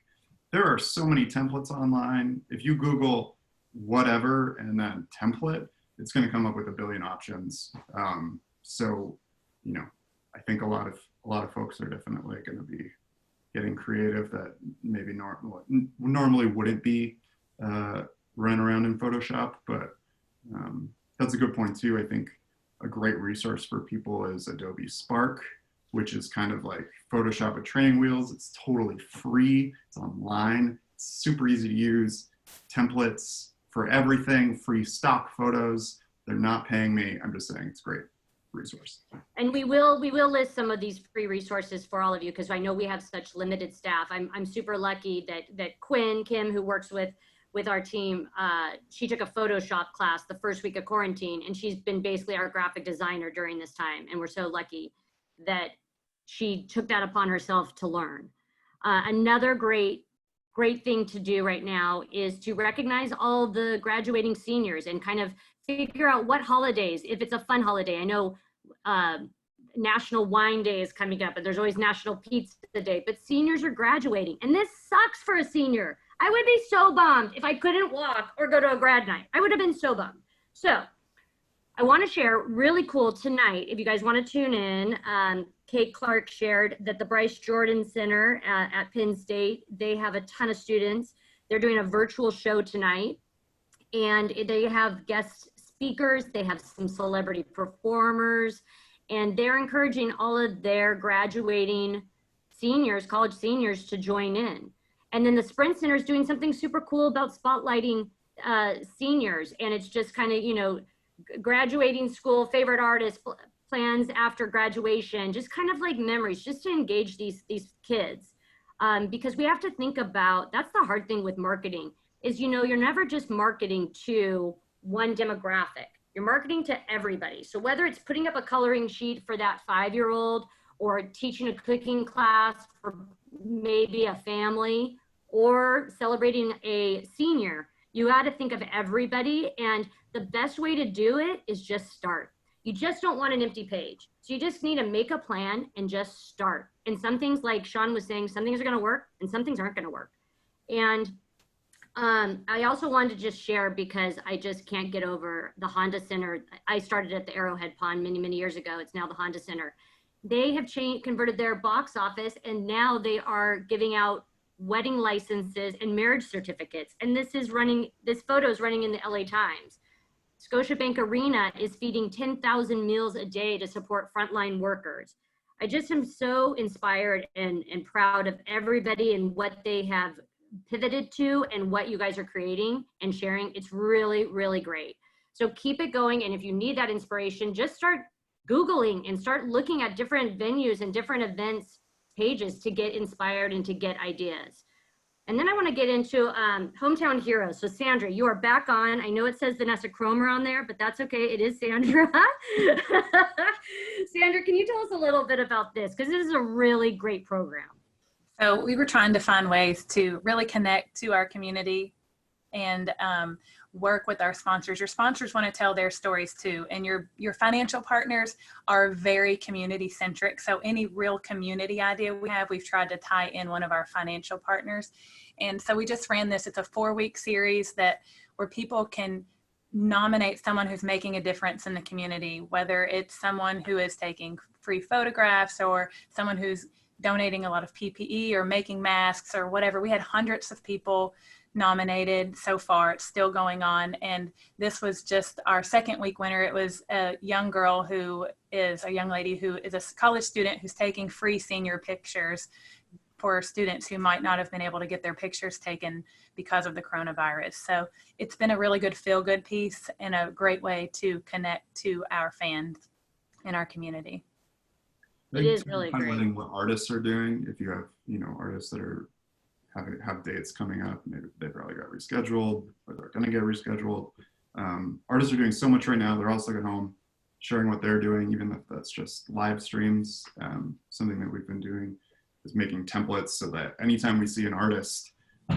there are so many templates online. If you Google whatever and then template, it's going to come up with a billion options. So, you know, I think a lot of folks are definitely going to be getting creative that maybe normally wouldn't be run around in Photoshop, but that's a good point too. I think a great resource for people is Adobe Spark, which is kind of like Photoshop with training wheels. It's totally free. It's online. It's super easy to use. Templates for everything, free stock photos. They're not paying me. I'm just saying it's a great resource. And we will list some of these free resources for all of you, because I know we have such limited staff. I'm super lucky that Kim, who works with our team, she took a Photoshop class the first week of quarantine, and she's been basically our graphic designer during this time. And we're so lucky that she took that upon herself to learn. Another great thing to do right now is to recognize all the graduating seniors and kind of figure out what holidays, if it's a fun holiday. I know National Wine Day is coming up, and there's always National Pizza Day, but seniors are graduating, and this sucks for a senior. I would be so bummed if I couldn't walk or go to a grad night. I would have been so bummed. So I want to share really cool tonight, if you guys want to tune in, Kate Clark shared that the Bryce Jordan Center at Penn State, they have a ton of students. They're doing a virtual show tonight, and they have guest speakers. They have some celebrity performers, and they're encouraging all of their graduating seniors, college seniors, to join in. And then the Sprint Center is doing something super cool about spotlighting seniors. And it's just kind of, you know, graduating school, favorite artists, plans after graduation, just kind of like memories, just to engage these kids. Because we have to think about, that's the hard thing with marketing, is, you know, you're never just marketing to one demographic. You're marketing to everybody. So whether it's putting up a coloring sheet for that 5-year-old, or teaching a cooking class for maybe a family, or celebrating a senior, you got to think of everybody. And the best way to do it is just start. You just don't want an empty page. So you just need to make a plan and just start. And some things, like Sean was saying, some things are going to work and some things aren't going to work. And I also wanted to just share, because I just can't get over the Honda Center. I started at the Arrowhead Pond many, many years ago. It's now the Honda Center. They have converted their box office, and now they are giving out wedding licenses and marriage certificates. And this photo is running in the LA Times. Scotiabank Arena is feeding 10,000 meals a day to support frontline workers. I just am so inspired and proud of everybody and what they have pivoted to and what you guys are creating and sharing. It's really, really great. So keep it going. And if you need that inspiration, just start Googling and start looking at different venues and different events pages to get inspired and to get ideas. And then I want to get into Hometown Heroes. So Sandra, you are back on. I know it says Vanessa Kromer on there, but that's okay. It is Sandra. Sandra, can you tell us a little bit about this? Because this is a really great program. So we were trying to find ways to really connect to our community and work with our sponsors. Your sponsors want to tell their stories too, and your financial partners are very community centric. So any real community idea we have, we've tried to tie in one of our financial partners. And so we just ran this. It's a 4-week series where people can nominate someone who's making a difference in the community, whether it's someone who is taking free photographs or someone who's donating a lot of PPE or making masks or whatever. We had hundreds of people nominated so far. It's still going on. And this was just our 2nd week winner. It was a young lady who is a college student who's taking free senior pictures for students who might not have been able to get their pictures taken because of the coronavirus. So it's been a really good feel-good piece and a great way to connect to our fans in our community. It is really great. Highlighting what artists are doing. If you have, artists that are have dates coming up, maybe they probably got rescheduled or they're going to get rescheduled. Artists are doing so much right now. They're all stuck at home, sharing what they're doing, even if that's just live streams. Something that we've been doing is making templates so that anytime we see an artist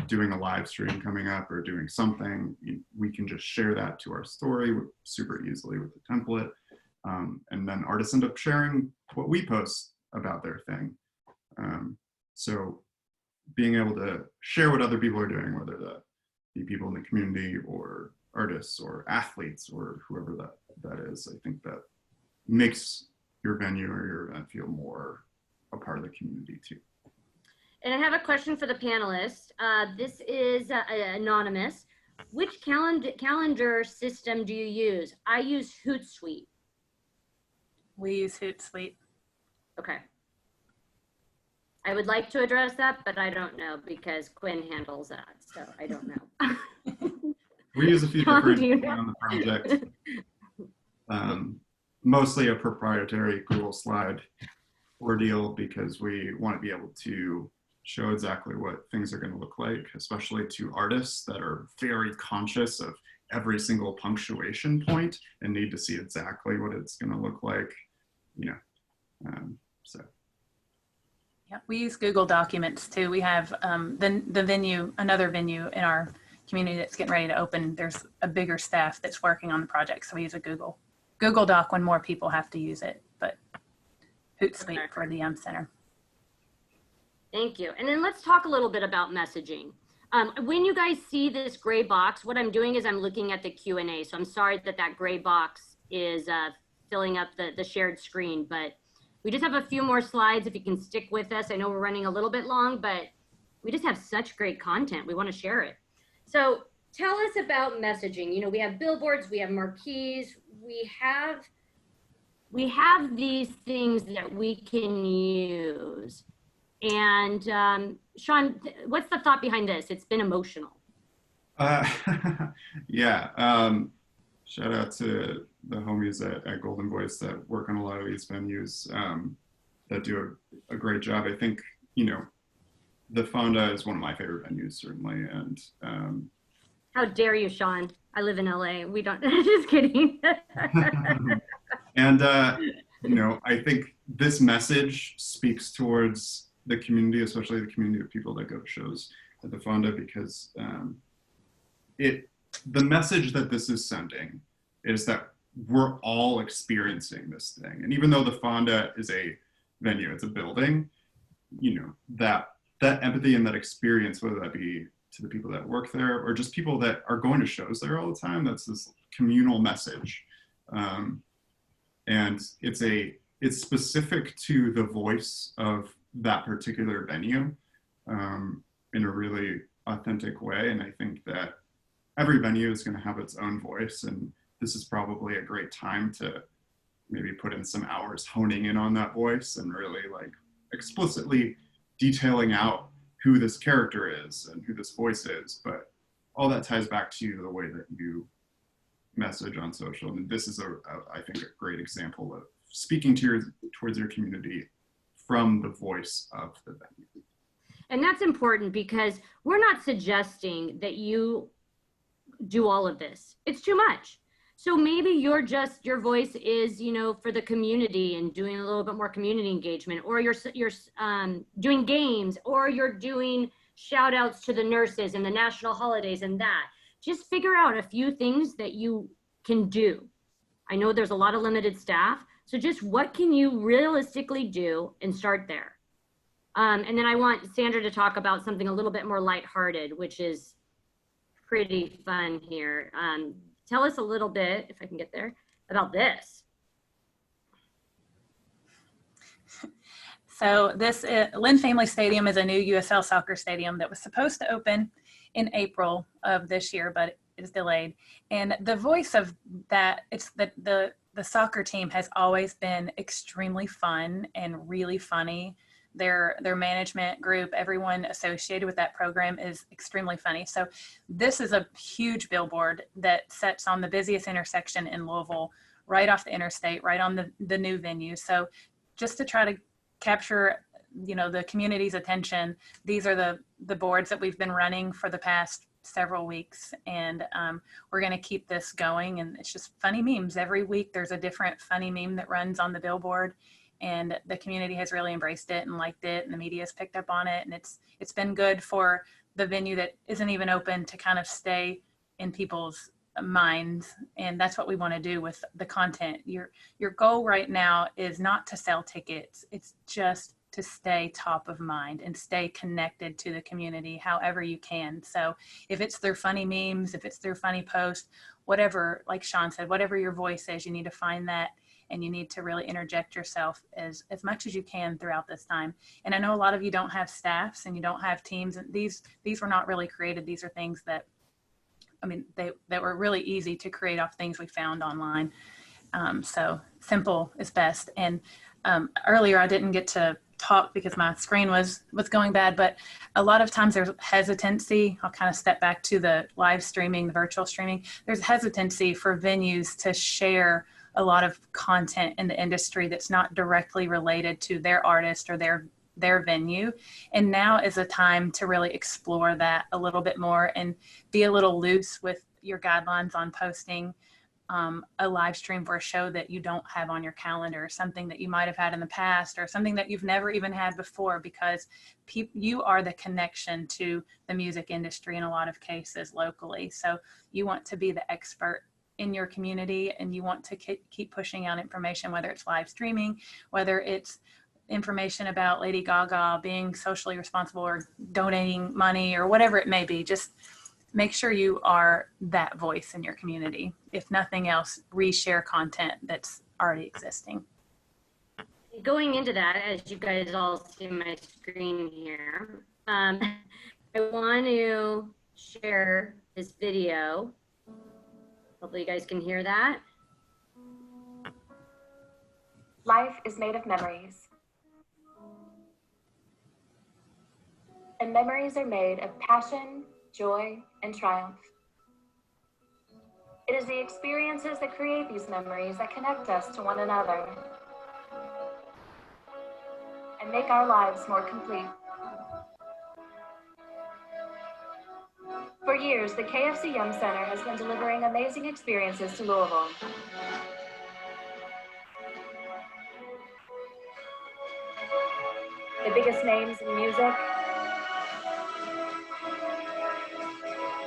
doing a live stream coming up or doing something, we can just share that to our story super easily with the template. And then artists end up sharing what we post about their thing. So being able to share what other people are doing, whether that be people in the community or artists or athletes or whoever that is, I think that makes your venue or your event feel more a part of the community too. And I have a question for the panelists. This is anonymous. Which calendar system do you use? I use Hootsuite. We use Hootsuite. Okay. I would like to address that, but I don't know because Quinn handles that, so I don't know. We use a few different things on the project. Mostly a proprietary Google slide ordeal because we want to be able to show exactly what things are going to look like, especially to artists that are very conscious of every single punctuation point and need to see exactly what it's going to look like, so. Yeah, we use Google Documents too. We have another venue in our community that's getting ready to open. There's a bigger staff that's working on the project, so we use a Google Doc when more people have to use it, but Hootsuite for the center. Thank you. And then let's talk a little bit about messaging. When you guys see this gray box, what I'm doing is I'm looking at the Q&A. So I'm sorry that gray box is filling up the shared screen, but we just have a few more slides if you can stick with us. I know we're running a little bit long, but we just have such great content. We want to share it. So tell us about messaging. We have billboards, we have marquees, we have these things that we can use. And Sean, what's the thought behind this? It's been emotional. Yeah. Shout out to the homies at Golden Voice that work on a lot of these venues that do a great job. I think, the Fonda is one of my favorite venues, certainly. And how dare you, Sean? I live in LA. We don't, just kidding. And, I think this message speaks towards the community, especially the community of people that go to shows at the Fonda, because the message that this is sending is that we're all experiencing this thing. And even though the Fonda is a venue, it's a building, you know, that empathy and that experience, whether that be to the people that work there or just people that are going to shows there all the time. That's this communal message. And it's specific to the voice of that particular venue in a really authentic way. And I think that every venue is going to have its own voice. And this is probably a great time to maybe put in some hours honing in on that voice and really like explicitly detailing out who this character is and who this voice is. But all that ties back to the way that you message on social. And this is I think a great example of speaking to towards your community from the voice of the venue. And that's important because we're not suggesting that you do all of this. It's too much. So maybe your voice is, you know, for the community and doing a little bit more community engagement, or you're doing games, or you're doing shout outs to the nurses and the national holidays and that. Just figure out a few things that you can do. I know there's a lot of limited staff, so just what can you realistically do and start there. And then I want Sandra to talk about something a little bit more lighthearted, which is pretty fun here. Tell us a little bit, if I can get there, about this. So this Lynn Family Stadium is a new USL soccer stadium that was supposed to open in April of this year, but it is delayed. And the voice of that, it's the soccer team has always been extremely fun and really funny. Their management group, everyone associated with that program is extremely funny. So this is a huge billboard that sits on the busiest intersection in Louisville, right off the interstate, right on the new venue. So just to try to capture, you know, the community's attention, these are the boards that we've been running for the past several weeks. And we're going to keep this going. And it's just funny memes. Every week there's a different funny meme that runs on the billboard. And the community has really embraced it and liked it, and the media has picked up on it. And it's been good for the venue that isn't even open to kind of stay in people's minds. And that's what we want to do with the content. Your goal right now is not to sell tickets. It's just to stay top of mind and stay connected to the community however you can. So if it's through funny memes, if it's through funny posts, whatever, like Sean said, whatever your voice is, you need to find that. And you need to really interject yourself as much as you can throughout this time. And I know a lot of you don't have staffs and you don't have teams, and these were not really created. These are things that, I mean, that were really easy to create off things we found online. So simple is best. And earlier I didn't get to talk because my screen was going bad, but a lot of times there's hesitancy. I'll kind of step back to the live streaming, the virtual streaming. There's hesitancy for venues to share a lot of content in the industry that's not directly related to their artist or their venue. And now is a time to really explore that a little bit more and be a little loose with your guidelines on posting a live stream for a show that you don't have on your calendar, something that you might have had in the past, or something that you've never even had before, because you are the connection to the music industry in a lot of cases locally. So you want to be the expert in your community, and you want to keep pushing out information, whether it's live streaming, whether it's information about Lady Gaga being socially responsible or donating money or whatever it may be. Just make sure you are that voice in your community. If nothing else, reshare content that's already existing. Going into that, as you guys all see my screen here, I want to share this video. Hopefully you guys can hear that. Life is made of memories. And memories are made of passion, joy, and triumph. It is the experiences that create these memories that connect us to one another and make our lives more complete. For years, the KFC Yum Center has been delivering amazing experiences to Louisville. The biggest names in music,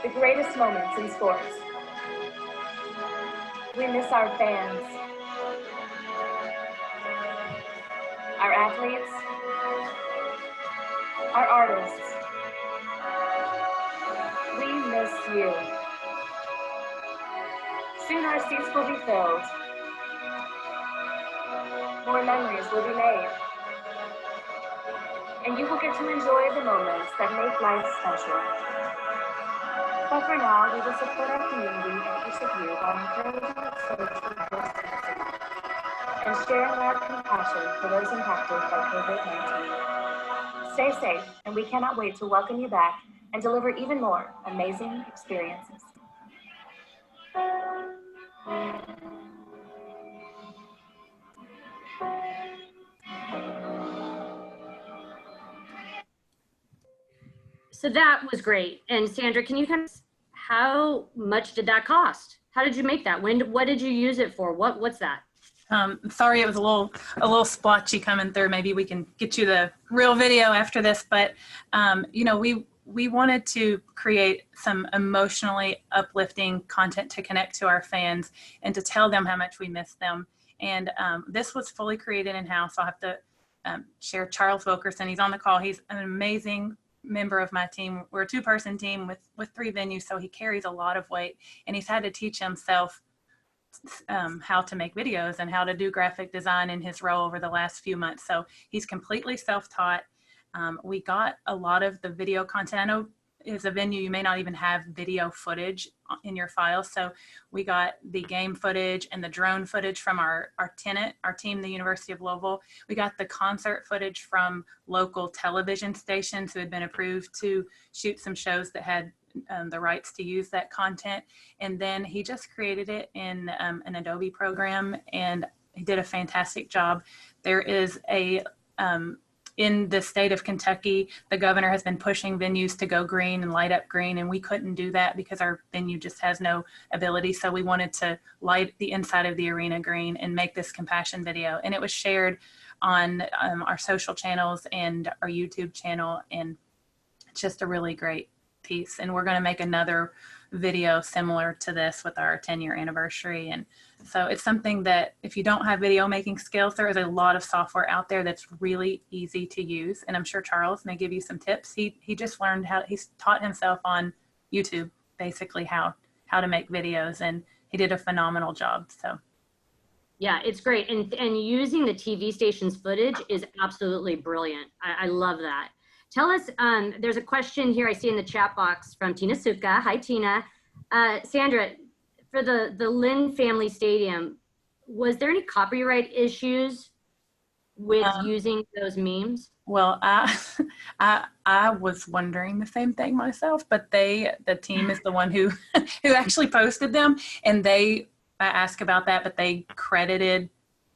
the greatest moments in sports. We miss our fans, our athletes, our artists, we miss you. Soon our seats will be filled. More memories will be made. And you will get to enjoy the moments that make life special. But for now, we will support our community and each of you by encouraging the church to host and sharing our compassion for those impacted by COVID-19. Stay safe, and we cannot wait to welcome you back and deliver even more amazing experiences. So that was great. And Sandra, can you kind of, how much did that cost? How did you make that? What did you use it for? What's that? Sorry, it was a little splotchy coming through. Maybe we can get you the real video after this, but you know, we wanted to create some emotionally uplifting content to connect to our fans and to tell them how much we miss them. And this was fully created in-house. I'll have to share Charles Wilkerson. He's on the call. He's an amazing member of my team. We're a two-person team with 3 venues, so he carries a lot of weight, and he's had to teach himself how to make videos and how to do graphic design in his role over the last few months. So he's completely self-taught. We got a lot of the video content. I know as a venue, you may not even have video footage in your files. So we got the game footage and the drone footage from our tenant, our team, the University of Louisville. We got the concert footage from local television stations who had been approved to shoot some shows that had the rights to use that content. And then he just created it in an Adobe program, and he did a fantastic job. There is in the state of Kentucky, the governor has been pushing venues to go green and light up green, and we couldn't do that because our venue just has no ability. So we wanted to light the inside of the arena green and make this compassion video. And it was shared on our social channels and our YouTube channel, and it's just a really great piece. And we're going to make another video similar to this with our 10-year anniversary. And so it's something that if you don't have video making skills, there is a lot of software out there that's really easy to use. And I'm sure Charles may give you some tips. He just learned he's taught himself on YouTube, basically how to make videos, and he did a phenomenal job. So yeah, it's great. And using the TV station's footage is absolutely brilliant. I love that. Tell us, there's a question here I see in the chat box from Tina Suka. Hi, Tina. Sandra, for the Lynn Family Stadium, was there any copyright issues with using those memes? Well, I was wondering the same thing myself, but the team is the one who actually posted them, and I asked about that, but they credited,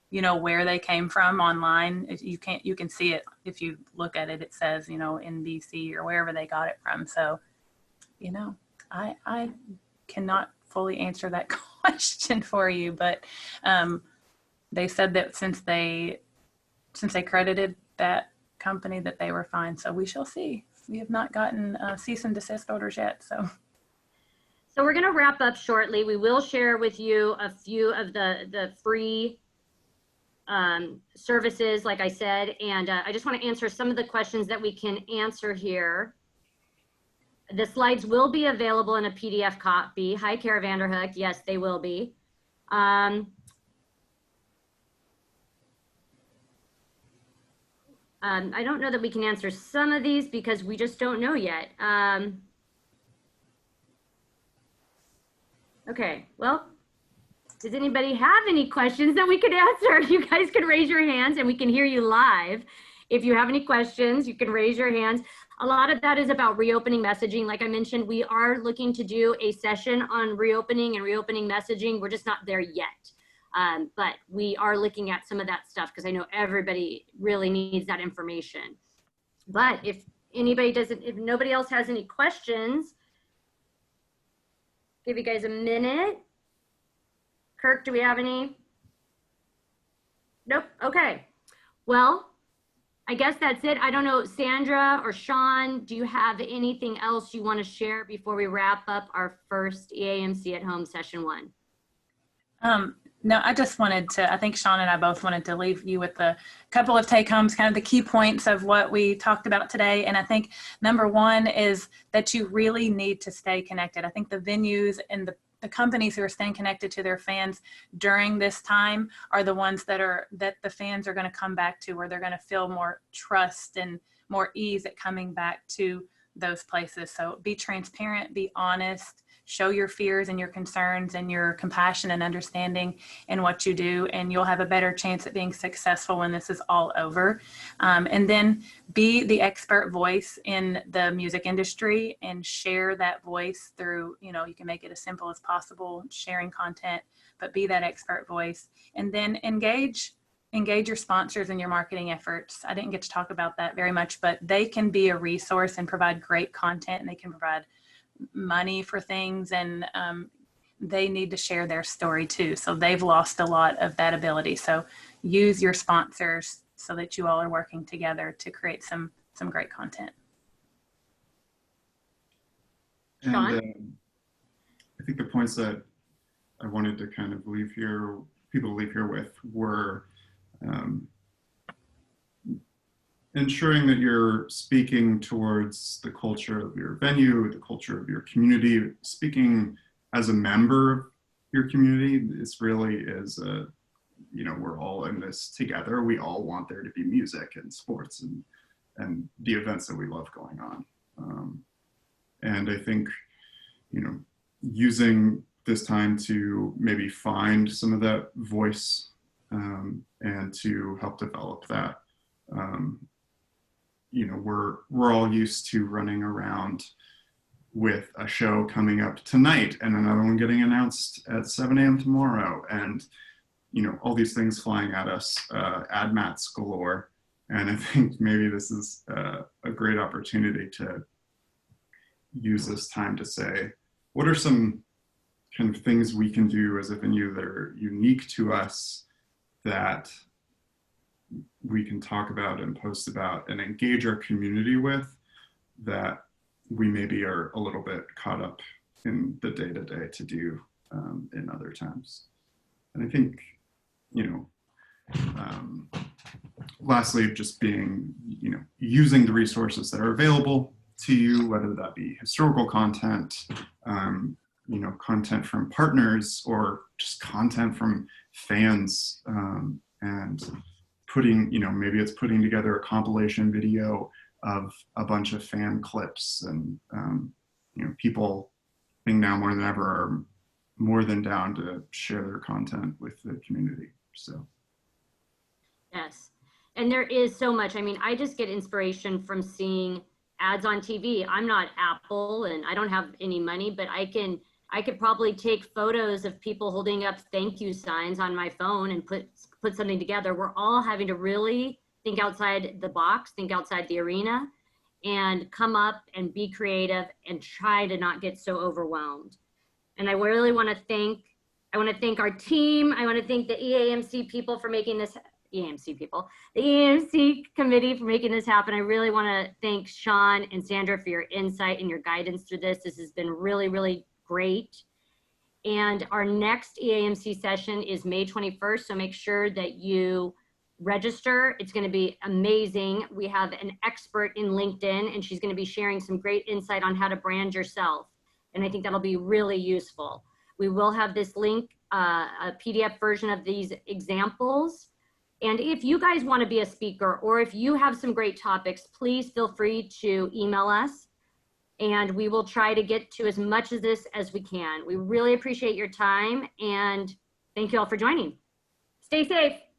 you know, where they came from online. You can see it if you look at it. It says, you know, NBC or wherever they got it from. So, you know, I cannot fully answer that question for you, but they said that since they credited that company, that they were fine. So we shall see. We have not gotten cease and desist orders yet. So we're going to wrap up shortly. We will share with you a few of the free services, like I said, and I just want to answer some of the questions that we can answer here. The slides will be available in a PDF copy. Hi, Kara Vanderhook. Yes, they will be. I don't know that we can answer some of these because we just don't know yet. Okay, well, does anybody have any questions that we could answer? You guys can raise your hands and we can hear you live. If you have any questions, you can raise your hands. A lot of that is about reopening messaging. Like I mentioned, we are looking to do a session on reopening and reopening messaging. We're just not there yet. But we are looking at some of that stuff because I know everybody really needs that information. But if nobody else has any questions, give you guys a minute. Kirk, do we have any? Nope. Okay. Well, I guess that's it. I don't know, Sandra or Sean, do you have anything else you want to share before we wrap up our first EAMC at Home session 1? No, I just wanted to, I think Sean and I both wanted to leave you with a couple of take homes, kind of the key points of what we talked about today. And I think number one is that you really need to stay connected. I think the venues and the companies who are staying connected to their fans during this time are the ones that the fans are going to come back to, where they're going to feel more trust and more ease at coming back to those places. So be transparent, be honest, show your fears and your concerns and your compassion and understanding in what you do, and you'll have a better chance at being successful when this is all over. And then be the expert voice in the music industry and share that voice through, you can make it as simple as possible, sharing content, but be that expert voice. And then engage your sponsors in your marketing efforts. I didn't get to talk about that very much, but they can be a resource and provide great content, and they can provide money for things, and they need to share their story too. So they've lost a lot of that ability. So use your sponsors so that you all are working together to create some great content. And Sean? I think the points that I wanted to kind of leave people to leave here with were ensuring that you're speaking towards the culture of your venue, the culture of your community, speaking as a member of your community. This really is we're all in this together. We all want there to be music and sports and the events that we love going on. And I think, using this time to maybe find some of that voice and to help develop that. We're all used to running around with a show coming up tonight and another one getting announced at 7 a.m. tomorrow, and all these things flying at us, ad mats galore. And I think maybe this is a great opportunity to use this time to say, what are some kind of things we can do as a venue that are unique to us that we can talk about and post about and engage our community with, that we maybe are a little bit caught up in the day-to-day to do in other times. And I think, lastly, just being, using the resources that are available to you, whether that be historical content, content from partners, or just content from fans, and putting, maybe it's putting together a compilation video of a bunch of fan clips, and people, I think now more than ever, are more than down to share their content with the community. So Yes, and there is so much. I mean, I just get inspiration from seeing ads on TV. I'm not Apple and I don't have any money, but I could probably take photos of people holding up thank you signs on my phone and put something together. We're all having to really think outside the box, think outside the arena, and come up and be creative and try to not get so overwhelmed. And I really want to thank our team. I want to thank the EAMC people for making this, the EAMC committee for making this happen. I really want to thank Sean and Sandra for your insight and your guidance through this. This has been really, really great. And our next EAMC session is May 21st, so make sure that you register. It's going to be amazing. We have an expert in LinkedIn, and she's going to be sharing some great insight on how to brand yourself. And I think that'll be really useful. We will have this link, a PDF version of these examples. And if you guys want to be a speaker, or if you have some great topics, please feel free to email us, and we will try to get to as much of this as we can. We really appreciate your time, and thank you all for joining. Stay safe.